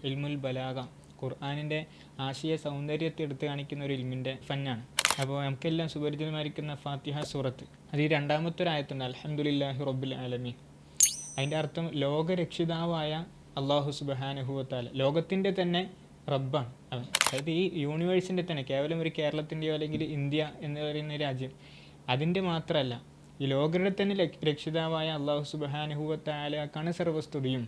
ഇൽമുൽ ബലാഗ, ഖുർആനിൻ്റെ ആശയ സൗന്ദര്യത്തെ എടുത്ത് കാണിക്കുന്ന ഒരു ഇൽമിൻ്റെ ഫന്നാണ്. അപ്പോൾ നമുക്കെല്ലാം സുപരിചിതമായിരിക്കുന്ന ഫാത്തിഹ സൂറത്ത്, അത് ഈ രണ്ടാമത്തെ ഒരു ആയത്തുണ്ട്, അൽഹംദുലില്ലാഹി റബ്ബിൽ ആലമീൻ. അതിൻ്റെ അർത്ഥം ലോകരക്ഷിതാവായ അള്ളാഹു സുബ്ഹാനഹു വ തആല, ലോകത്തിൻ്റെ തന്നെ റബ്ബാണ് അവൻ. അതായത് ഈ യൂണിവേഴ്സിൻ്റെ തന്നെ, കേവലം ഒരു കേരളത്തിൻ്റെയോ അല്ലെങ്കിൽ ഇന്ത്യ എന്ന് പറയുന്ന രാജ്യം അതിൻ്റെ മാത്രമല്ല, ഈ ലോകരുടെ തന്നെ രക്ഷിതാവായ അള്ളാഹു സുബ്ഹാനഹു വ തആലക്കാണ് സർവസ്തുതിയും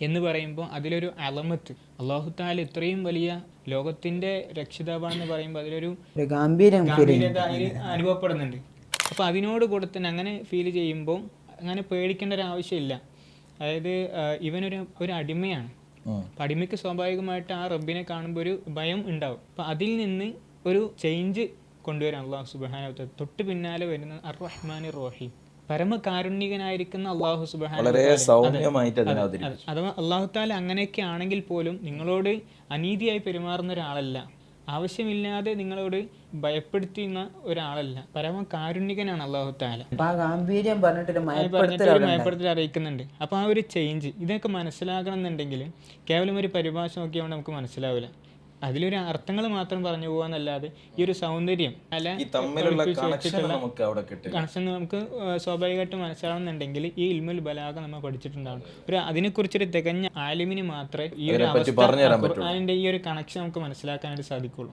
എന്ന് പറയുമ്പോൾ അതിലൊരു അലമത്ത്, അള്ളാഹു തആല ഇത്രയും വലിയ ലോകത്തിൻ്റെ രക്ഷിതാവാണെന്ന് പറയുമ്പോൾ അതിലൊരു ഗാംഭീര്യത അനുഭവപ്പെടുന്നുണ്ട്. അപ്പോൾ അതിനോട് കൂടെ തന്നെ അങ്ങനെ ഫീൽ ചെയ്യുമ്പോൾ അങ്ങനെ പേടിക്കേണ്ട ഒരു ആവശ്യമില്ല. അതായത് ഇവനൊരു അടിമയാണ്. അപ്പം അടിമയ്ക്ക് സ്വാഭാവികമായിട്ട് ആ റബ്ബിനെ കാണുമ്പോൾ ഒരു ഭയം ഉണ്ടാവും. അപ്പം അതിൽ നിന്ന് ഒരു ചേഞ്ച് കൊണ്ടുവരാൻ അള്ളാഹു സുബ്ഹാനഹു വ തആല. തൊട്ട് പിന്നാലെ വരുന്ന അർ റഹ്മാനിർ റഹീം, പരമകാരുണ്യകനായിരിക്കുന്ന അള്ളാഹു സുബ്ഹാനഹു വ തആല. അഥവാ അള്ളാഹു തആല അങ്ങനെയൊക്കെ ആണെങ്കിൽ പോലും നിങ്ങളോട് അനീതിയായി പെരുമാറുന്ന ഒരാളല്ല, ആവശ്യമില്ലാതെ നിങ്ങളോട് ഭയപ്പെടുത്തുന്ന ഒരാളല്ല, പരമകാരുണ്യകനാണ് അള്ളാഹു തആല. ഭയപ്പെടുത്തൽ അറിയിക്കുന്നുണ്ട്. അപ്പോൾ ആ ഒരു ചേഞ്ച്, ഇതൊക്കെ മനസ്സിലാക്കണം എന്നുണ്ടെങ്കിൽ കേവലം ഒരു പരിഭാഷ നോക്കിയാൽ നമുക്ക് മനസ്സിലാവില്ല. അതിലൊരു അർത്ഥങ്ങൾ മാത്രം പറഞ്ഞു പോകാന്നല്ലാതെ ഈ ഒരു സൗന്ദര്യം കണക്ഷൻ നമുക്ക് സ്വാഭാവികമായിട്ട് മനസ്സിലാവുന്നുണ്ടെങ്കിൽ ഈ ഇൽമുൽ ബലാഗ നമ്മൾ പഠിച്ചിട്ടുണ്ടാവും. അതിനെക്കുറിച്ചൊരു തികഞ്ഞ ആലിമിന് മാത്രമേ ഈ ഒരു അവസ്ഥ, അതിൻ്റെ ഈ ഒരു കണക്ഷൻ നമുക്ക് മനസ്സിലാക്കാനായിട്ട് സാധിക്കുള്ളൂ.